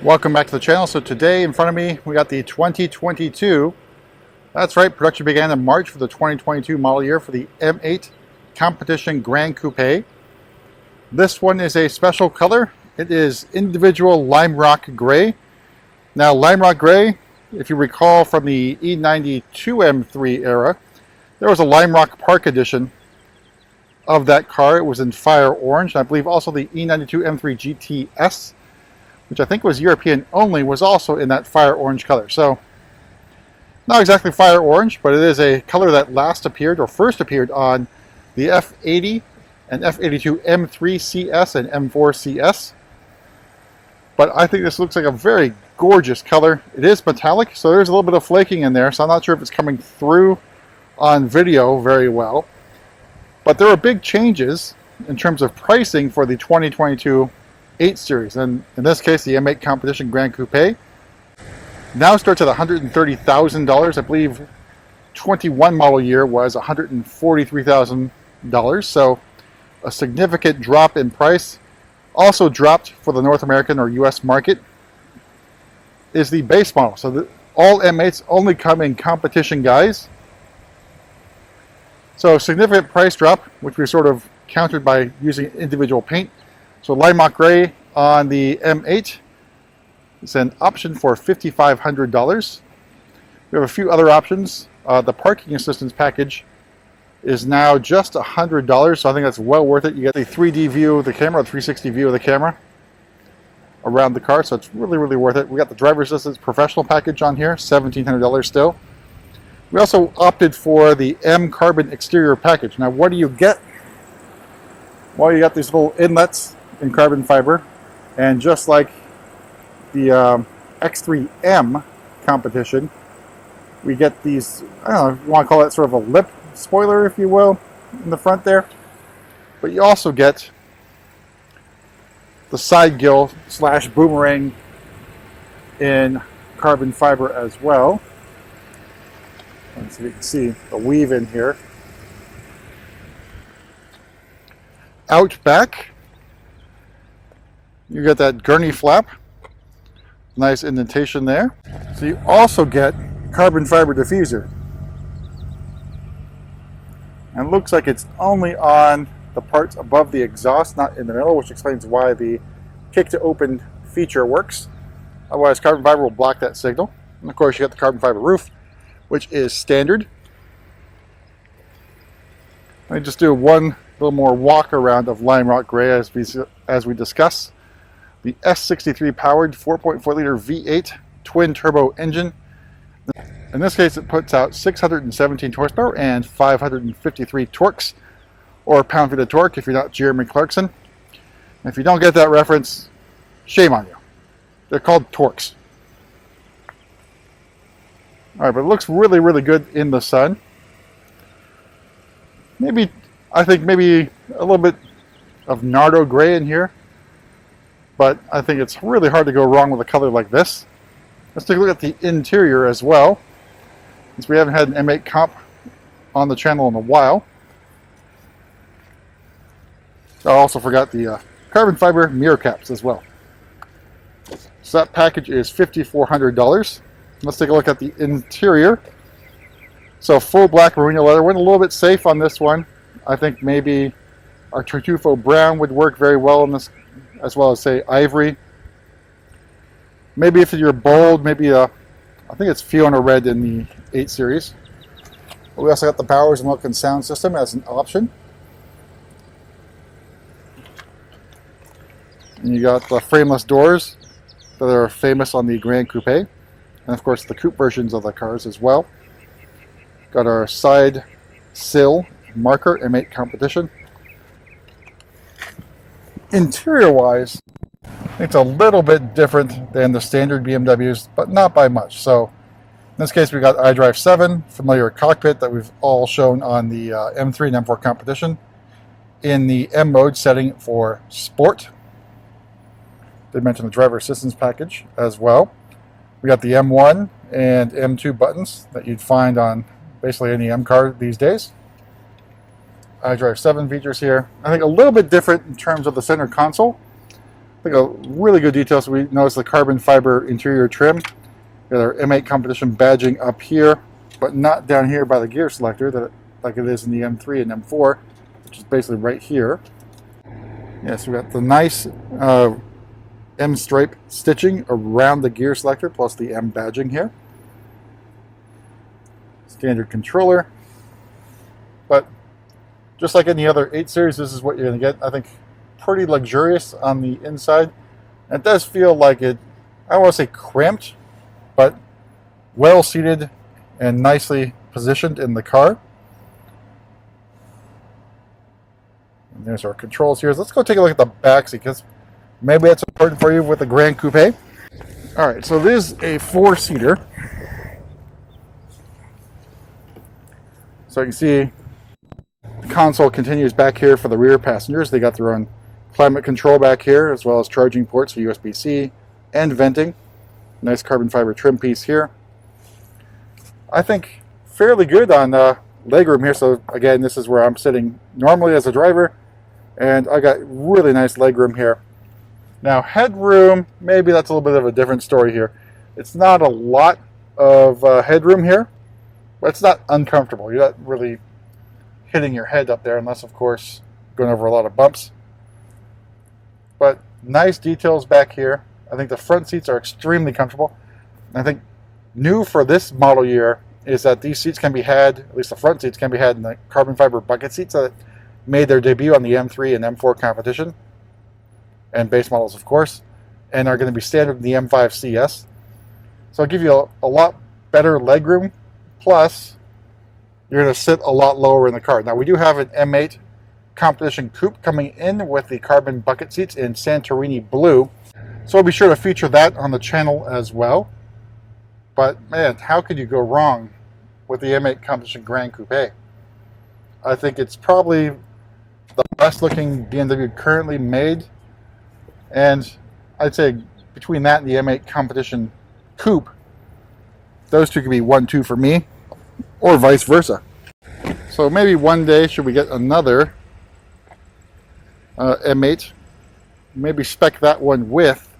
Welcome back to the channel. So today in front of me we got the 2022, that's right, production began in March for the 2022 model year for the M8 Competition Gran Coupe. This one is a special color. It is individual lime rock gray. Now lime rock gray, if you recall from the E92 M3 era, there was a lime rock park edition of that car. It was in fire orange. And I believe also the E92 M3 GTS, which I think was European only, was also in that fire orange color. So not exactly fire orange, but it is a color that first appeared on the F80 and F82 M3 CS and M4 CS. But I think this looks like a very gorgeous color. It is metallic, so there's a little bit of flaking in there, so I'm not sure if it's coming through on video very well. But there are big changes in terms of pricing for the 2022 8 Series, and in this case the M8 Competition Gran Coupe now starts at $130,000. I believe 21 model year was $143,000, so a significant drop in price. Also dropped for the North American or US market is the base model. So all M8s only come in competition guise. So significant price drop, which we sort of countered by using individual paint. So lime rock gray on the M8 is an option for $5,500. We have a few other options. The parking assistance package is now just $100, so I think that's well worth it. You get the 3D view of the camera, the 360 view of the camera around the car, so it's really, really worth it. We got the driver's assistance professional package on here, $1,700 still. We also opted for the M Carbon exterior package. Now, what do you get? Well, you got these little inlets in carbon fiber, and just like the X3M Competition, we get these, I don't know if you want to call that sort of a lip spoiler, if you will, in the front there. But you also get the side gill slash boomerang in carbon fiber as well. Let's see if you can see the weave in here. Out back, you get that gurney flap, nice indentation there. So you also get carbon fiber diffuser. And it looks like it's only on the parts above the exhaust, not in the middle, which explains why the kick to open feature works. Otherwise, carbon fiber will block that signal. And of course, you got the carbon fiber roof, which is standard. Let me just do one little more walk around of lime rock gray as we discuss. The S63 powered 4.4 liter V8 twin turbo engine. In this case, it puts out 617 horsepower and 553 torques, or pound-feet of torque if you're not Jeremy Clarkson. And if you don't get that reference, shame on you. They're called torques. All right, but it looks really, really good in the sun. I think maybe a little bit of Nardo gray in here, but I think it's really hard to go wrong with a color like this. Let's take a look at the interior as well, since we haven't had an M8 Comp on the channel in a while. I also forgot the carbon fiber mirror caps as well. So that package is $5,400. Let's take a look at the interior. So full black merino leather. Went a little bit safe on this one. I think maybe our Tartufo brown would work very well in this, as well as say ivory. Maybe if you're bold, maybe I think it's Fiona red in the 8 Series. But we also got the Bowers & Wilkins sound system as an option. And you got the frameless doors that are famous on the Gran Coupe. And of course the coupe versions of the cars as well. Got our side sill marker, M8 Competition. Interior wise, it's a little bit different than the standard BMWs, but not by much. So in this case we got iDrive 7, familiar cockpit that we've all shown on the M3 and M4 Competition, in the M mode setting for sport. They mentioned the driver assistance package as well. We got the M1 and M2 buttons that you'd find on basically any M car these days. iDrive 7 features here. I think a little bit different in terms of the center console. think a really good detail. So we notice the carbon fiber interior trim. We got our M8 Competition badging up here, but not down here by the gear selector, like it is in the M3 and M4, which is basically right here. Yes, we got the nice M stripe stitching around the gear selector, plus the M badging here. Standard controller. But just like any other 8 Series, this is what you're going to get. I think pretty luxurious on the inside. It does feel like it, I don't want to say cramped, but well seated and nicely positioned in the car. And there's our controls here. Let's go take a look at the back seat, because maybe that's important for you with the Gran Coupe. All right, so this is a 4-seater. So you can see the console continues back here for the rear passengers. They got their own climate control back here, as well as charging ports for USB-C and venting. Nice carbon fiber trim piece here. I think fairly good on legroom here. So again, this is where I'm sitting normally as a driver, and I got really nice legroom here. Now headroom, maybe that's a little bit of a different story here. It's not a lot of headroom here, but it's not uncomfortable. You're not really hitting your head up there, unless of course going over a lot of bumps. But nice details back here. I think the front seats are extremely comfortable. I think new for this model year is that these seats can be had, at least the front seats can be had in the carbon fiber bucket seats that made their debut on the M3 and M4 competition, and base models of course, and are going to be standard in the M5 CS. So it'll give you a lot better legroom, plus you're going to sit a lot lower in the car. Now we do have an M8 Competition Coupe coming in with the carbon bucket seats in Santorini blue, so I'll be sure to feature that on the channel as well. But man, how could you go wrong with the M8 Competition Gran Coupe? I think it's probably the best looking BMW currently made, and I'd say between that and the M8 Competition Coupe, those two could be 1-2 for me, or vice versa. So maybe one day, should we get another M8, maybe spec that one with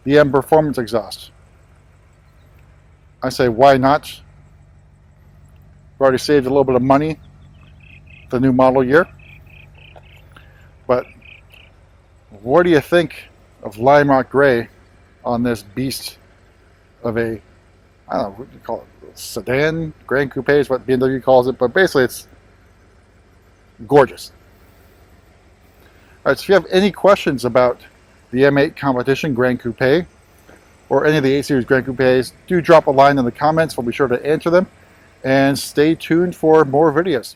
the M Performance exhaust. I say, why not? We've already saved a little bit of money the new model year. But what do you think of Lime Rock Gray on this beast of a, I don't know, what do you call it? Sedan? Gran Coupe is what BMW calls it, but basically it's gorgeous. Alright, so if you have any questions about the M8 Competition Gran Coupe or any of the 8 Series Gran Coupes, do drop a line in the comments. We'll be sure to answer them. And stay tuned for more videos.